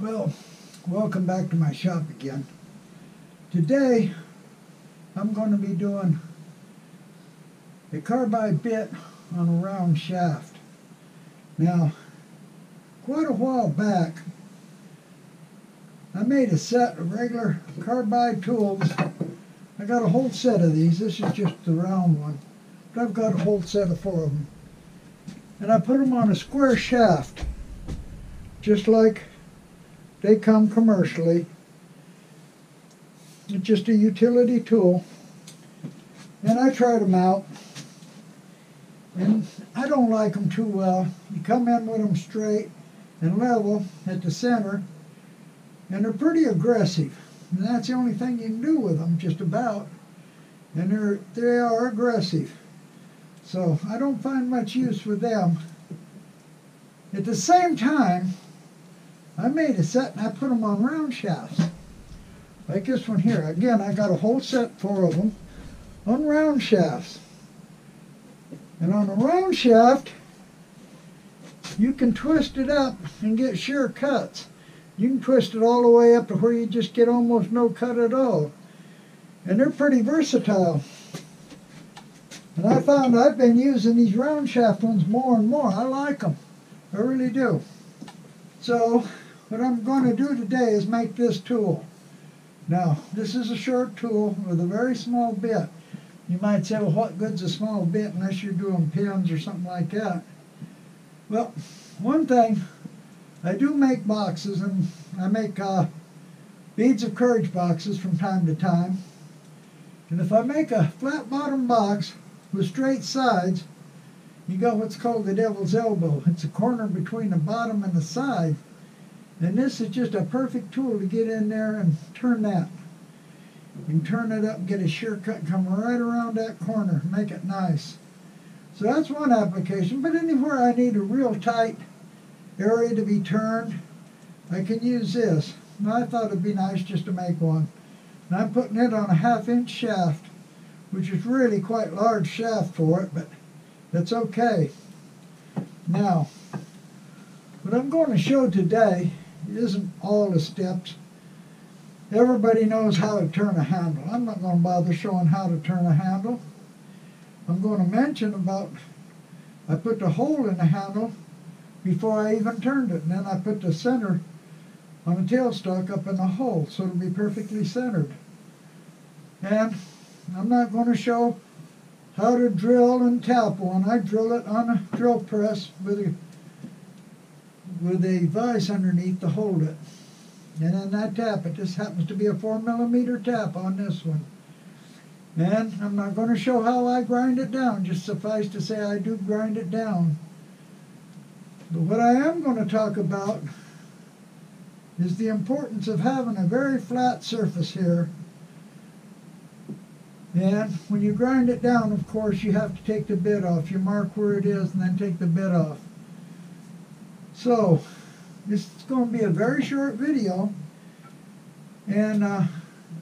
Well, welcome back to my shop again. Today I'm going to be doing a carbide bit on a round shaft. Now, quite a while back I made a set of regular carbide tools. I got a whole set of these. This is just the round one, but I've got a whole set of 4 of them. And I put them on a square shaft, just like they come commercially. It's just a utility tool. And I tried them out, and I don't like them too well. You come in with them straight and level at the center, and they're pretty aggressive. And that's the only thing you can do with them, just about. And they are aggressive. So I don't find much use with them. At the same time, I made a set and I put them on round shafts. Like this one here. Again, I got a whole set, 4 of them, on round shafts. And on a round shaft, you can twist it up and get sure cuts. You can twist it all the way up to where you just get almost no cut at all. And they're pretty versatile. And I found I've been using these round shaft ones more and more. I like them. I really do. So what I'm going to do today is make this tool. Now, this is a short tool with a very small bit. You might say, well, what good's a small bit unless you're doing pins or something like that? Well, one thing, I do make boxes, and I make beads of courage boxes from time to time. And if I make a flat bottom box with straight sides, you got what's called the devil's elbow. It's a corner between the bottom and the side. And this is just a perfect tool to get in there and turn that. You can turn it up and get a sure cut, come right around that corner, make it nice. So that's one application, but anywhere I need a real tight area to be turned, I can use this. And I thought it'd be nice just to make one. And I'm putting it on a 1/2-inch shaft, which is really quite a large shaft for it, but that's okay. Now, what I'm going to show today isn't all the steps. Everybody knows how to turn a handle. I'm not going to bother showing how to turn a handle. I'm going to mention about, I put the hole in the handle before I even turned it, and then I put the center on the tailstock up in the hole so it'll be perfectly centered. And I'm not going to show how to drill and tap one. I drill it on a drill press with a vise underneath to hold it. And then I tap it. This happens to be a 4mm tap on this one. And I'm not going to show how I grind it down. Just suffice to say I do grind it down. But what I am going to talk about is the importance of having a very flat surface here. And when you grind it down, of course, you have to take the bit off. You mark where it is and then take the bit off. So, this is going to be a very short video. And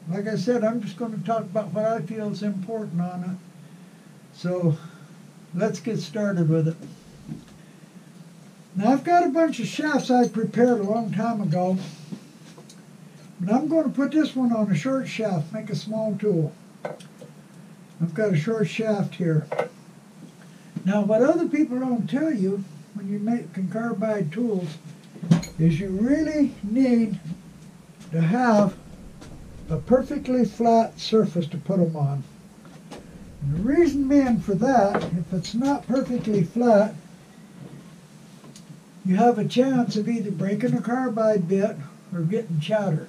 like I said, I'm just going to talk about what I feel is important on it. So, let's get started with it. Now, I've got a bunch of shafts I prepared a long time ago. But I'm going to put this one on a short shaft, make a small tool. I've got a short shaft here. Now, what other people don't tell you when you're making carbide tools is you really need to have a perfectly flat surface to put them on. And the reason being for that, if it's not perfectly flat, you have a chance of either breaking a carbide bit or getting chatter.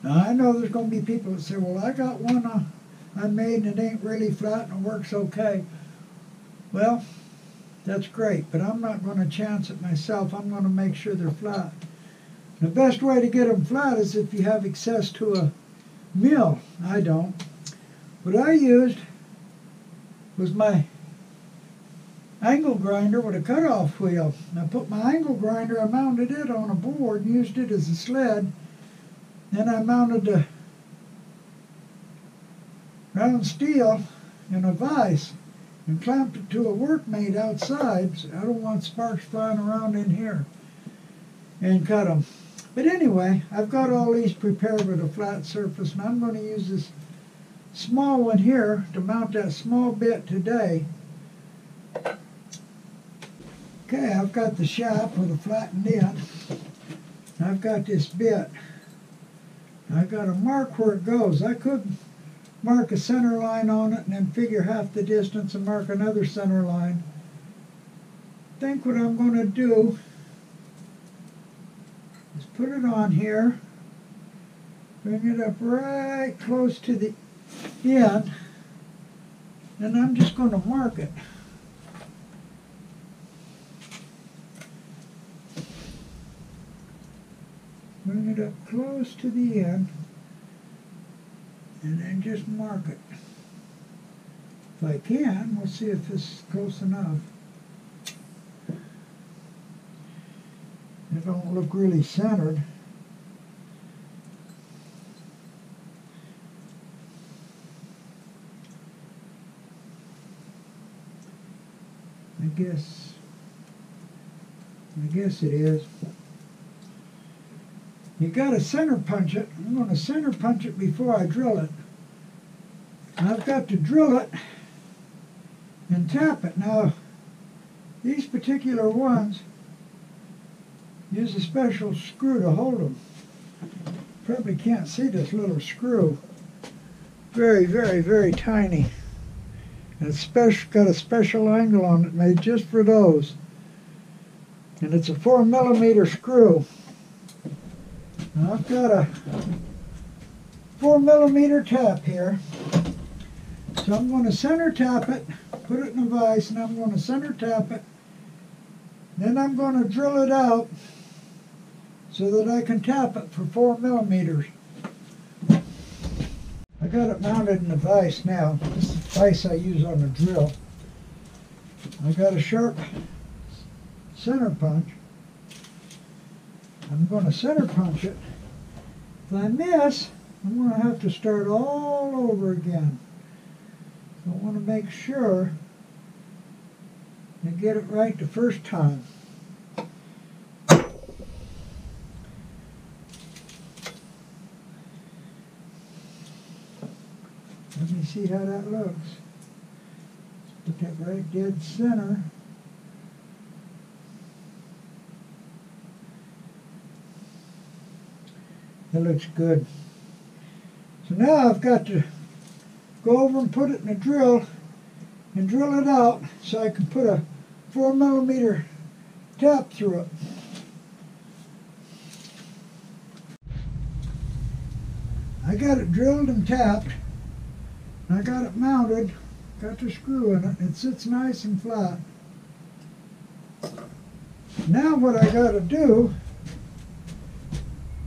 Now, I know there's going to be people that say, well, I got one I made and it ain't really flat and it works okay. Well, that's great, but I'm not going to chance it myself. I'm going to make sure they're flat. The best way to get them flat is if you have access to a mill. I don't. What I used was my angle grinder with a cutoff wheel. I put my angle grinder, I mounted it on a board and used it as a sled. Then I mounted the round steel in a vise and clamped it to a workmate outside. So I don't want sparks flying around in here. And cut them. But anyway, I've got all these prepared with a flat surface, and I'm going to use this small one here to mount that small bit today. Okay, I've got the shaft with a flattened end. I've got this bit. I've got to mark where it goes. I could mark a center line on it and then figure half the distance and mark another center line. I think what I'm going to do is put it on here, bring it up right close to the end, and I'm just going to mark it. Bring it up close to the end, and then just mark it. If I can, we'll see if this is close enough. It don't look really centered. I guess it is. You got to center punch it. I'm going to center punch it before I drill it. And I've got to drill it and tap it. Now, these particular ones use a special screw to hold them. Probably can't see this little screw. Very, very, very tiny. And it's got a special angle on it made just for those. And it's a 4mm screw. Now I've got a 4mm tap here. So I'm going to center tap it, put it in a vise, and I'm going to center tap it. Then I'm going to drill it out so that I can tap it for 4mm. I got it mounted in the vise now. This is the vise I use on the drill. I got a sharp center punch. I'm going to center punch it. If I miss, I'm going to have to start all over again. So I want to make sure I get it right the first time. Let me see how that looks. Put that right dead center. That looks good. So now I've got to go over and put it in a drill and drill it out so I can put a 4mm tap through it. I got it drilled and tapped. I got it mounted, got the screw in it. It sits nice and flat. Now what I got to do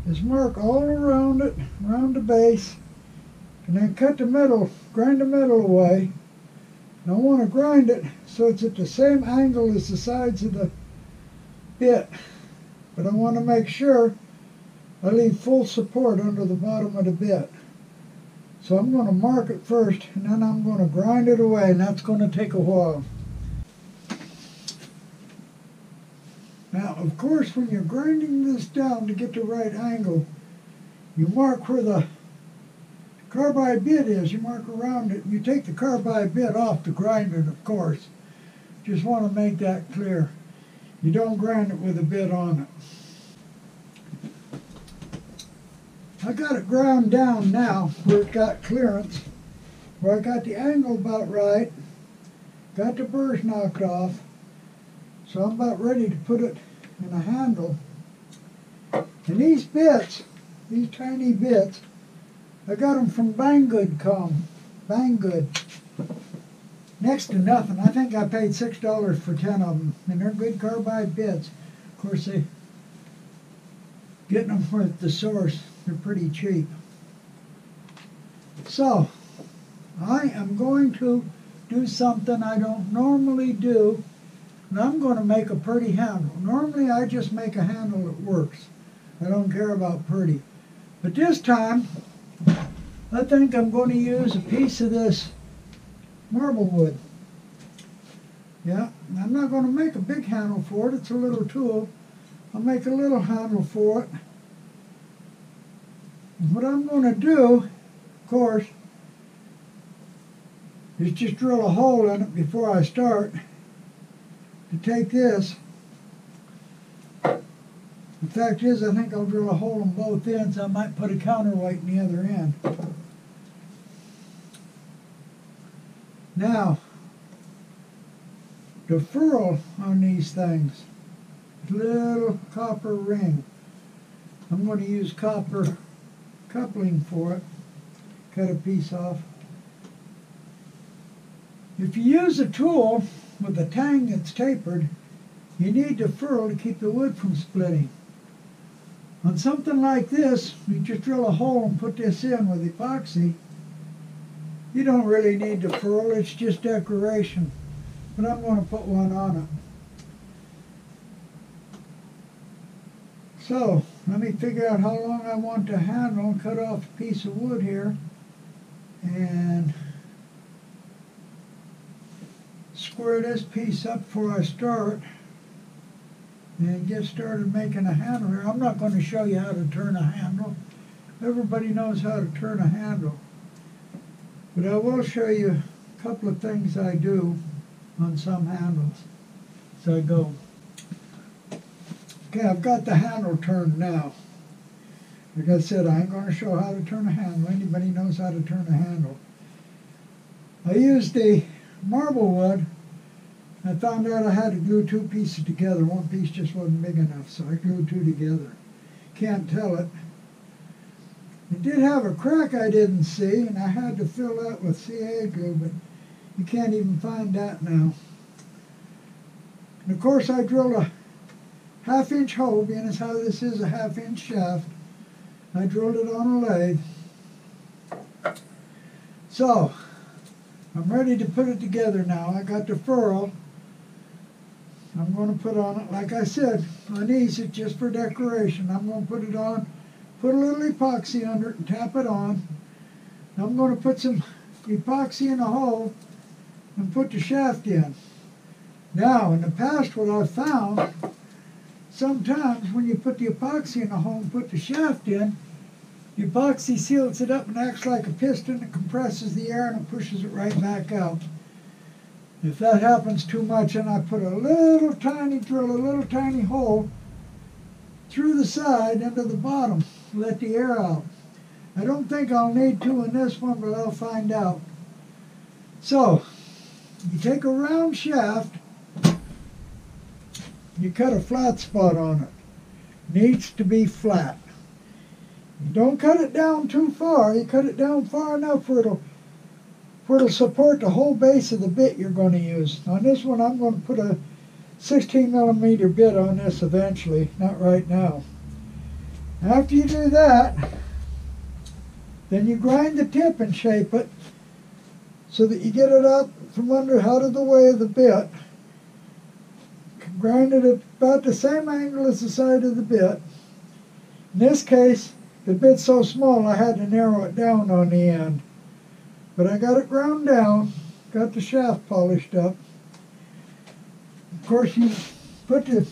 is mark all around it, around the base, and then cut the metal, grind the metal away. And I want to grind it so it's at the same angle as the sides of the bit. But I want to make sure I leave full support under the bottom of the bit. So I'm going to mark it first, and then I'm going to grind it away, and that's going to take a while. Now, of course, when you're grinding this down to get the right angle, you mark where the carbide bit is. You mark around it. You take the carbide bit off to grind it, of course. Just want to make that clear. You don't grind it with a bit on it. I got it ground down now where it got clearance, where I got the angle about right, got the burrs knocked off. So I'm about ready to put it in a handle. And these bits, these tiny bits, I got them from Banggood. Next to nothing. I think I paid $6 for 10 of them. And they're good carbide bits. Of course, getting them from the source, they're pretty cheap. So, I am going to do something I don't normally do. And I'm going to make a pretty handle. Normally I just make a handle that works. I don't care about pretty. But this time, I think I'm going to use a piece of this marble wood. Yeah, I'm not going to make a big handle for it. It's a little tool. I'll make a little handle for it. What I'm going to do, of course, is just drill a hole in it before I start to take this. The fact is, I think I'll drill a hole in both ends. I might put a counterweight in the other end. Now, the ferrule on these things, little copper ring. I'm going to use copper coupling for it. Cut a piece off. If you use a tool with a tang that's tapered, you need the ferrule to keep the wood from splitting. On something like this, you just drill a hole and put this in with epoxy. You don't really need the ferrule, it's just decoration. But I'm going to put one on it. So, let me figure out how long I want to handle and cut off a piece of wood here. And square this piece up before I start. And get started making a handle here. I'm not going to show you how to turn a handle. Everybody knows how to turn a handle. But I will show you a couple of things I do on some handles as I go. Okay, I've got the handle turned now. Like I said, I ain't going to show how to turn a handle. Anybody knows how to turn a handle. I used the marble wood. I found out I had to glue two pieces together. One piece just wasn't big enough, so I glued two together. Can't tell it. It did have a crack I didn't see, and I had to fill that with CA glue, but you can't even find that now. And of course I drilled a 1/2 inch hole, being as how this is a 1/2 inch shaft. I drilled it on a lathe. So, I'm ready to put it together now. I got the ferrule. I'm going to put on it, like I said, on these it's just for decoration. I'm going to put it on, put a little epoxy under it and tap it on. I'm going to put some epoxy in a hole and put the shaft in. Now, in the past what I've found, sometimes when you put the epoxy in a hole and put the shaft in, the epoxy seals it up and acts like a piston. It compresses the air and it pushes it right back out. If that happens too much, then I put a little tiny, drill a little tiny hole through the side into the bottom, let the air out. I don't think I'll need to in this one, but I'll find out. So, you take a round shaft, you cut a flat spot on it. Needs to be flat. You don't cut it down too far. You cut it down far enough where it'll support the whole base of the bit you're going to use. On this one, I'm going to put a 16mm bit on this eventually, not right now. After you do that, then you grind the tip and shape it so that you get it out from under, out of the way of the bit. Grind it at about the same angle as the side of the bit. In this case, the bit's so small I had to narrow it down on the end. But I got it ground down, got the shaft polished up. Of course, you put the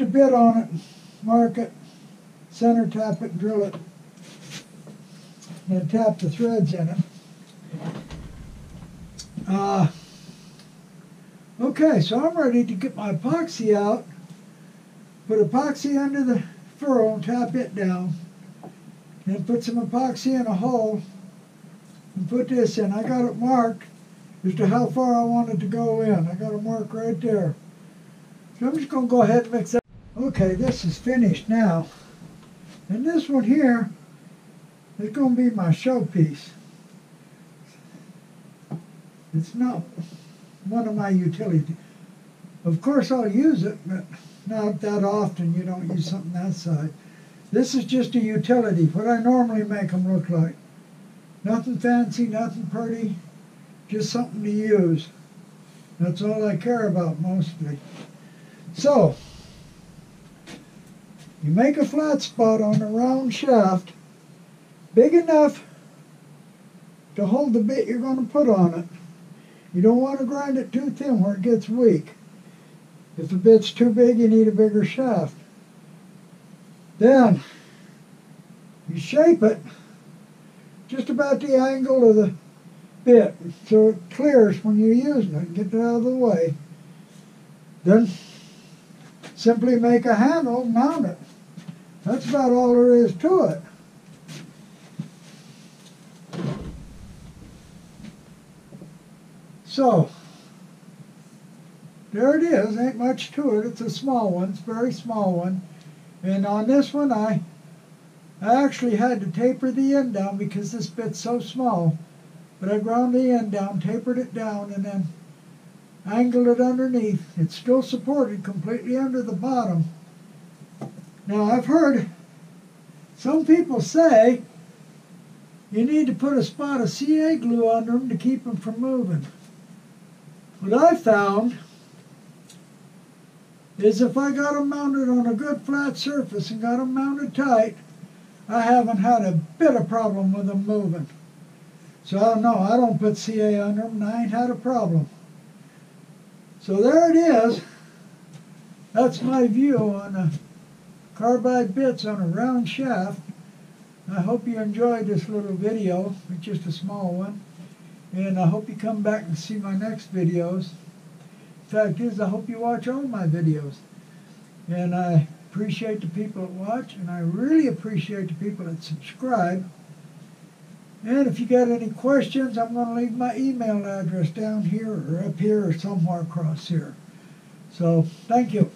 bit on it, mark it, center tap it, drill it, and tap the threads in it. Okay, so I'm ready to get my epoxy out, put epoxy under the ferrule and tap it down, then put some epoxy in a hole and put this in. I got it marked as to how far I want it to go in. I got a mark right there. So I'm just going to go ahead and mix that. Okay, this is finished now. And this one here is going to be my showpiece. It's not one of my utility. Of course I'll use it, but not that often. You don't use something that size. This is just a utility, what I normally make them look like. Nothing fancy, nothing pretty, just something to use. That's all I care about mostly. So, you make a flat spot on a round shaft, big enough to hold the bit you're going to put on it. You don't want to grind it too thin where it gets weak. If the bit's too big, you need a bigger shaft. Then, you shape it just about the angle of the bit so it clears when you're using it. Get it out of the way. Then simply make a handle, mount it. That's about all there is to it. So, there it is. Ain't much to it. It's a small one. It's a very small one. And on this one, I actually had to taper the end down because this bit's so small. But I ground the end down, tapered it down, and then angled it underneath. It's still supported completely under the bottom. Now, I've heard some people say you need to put a spot of CA glue under them to keep them from moving. What I found is if I got them mounted on a good flat surface and got them mounted tight, I haven't had a bit of problem with them moving. So no, I don't put CA under them and I ain't had a problem. So there it is. That's my view on the carbide bits on a round shaft. I hope you enjoyed this little video. It's just a small one. And I hope you come back and see my next videos. Fact is, I hope you watch all my videos. And I appreciate the people that watch, and I really appreciate the people that subscribe. And if you got any questions, I'm going to leave my email address down here or up here or somewhere across here. So, thank you.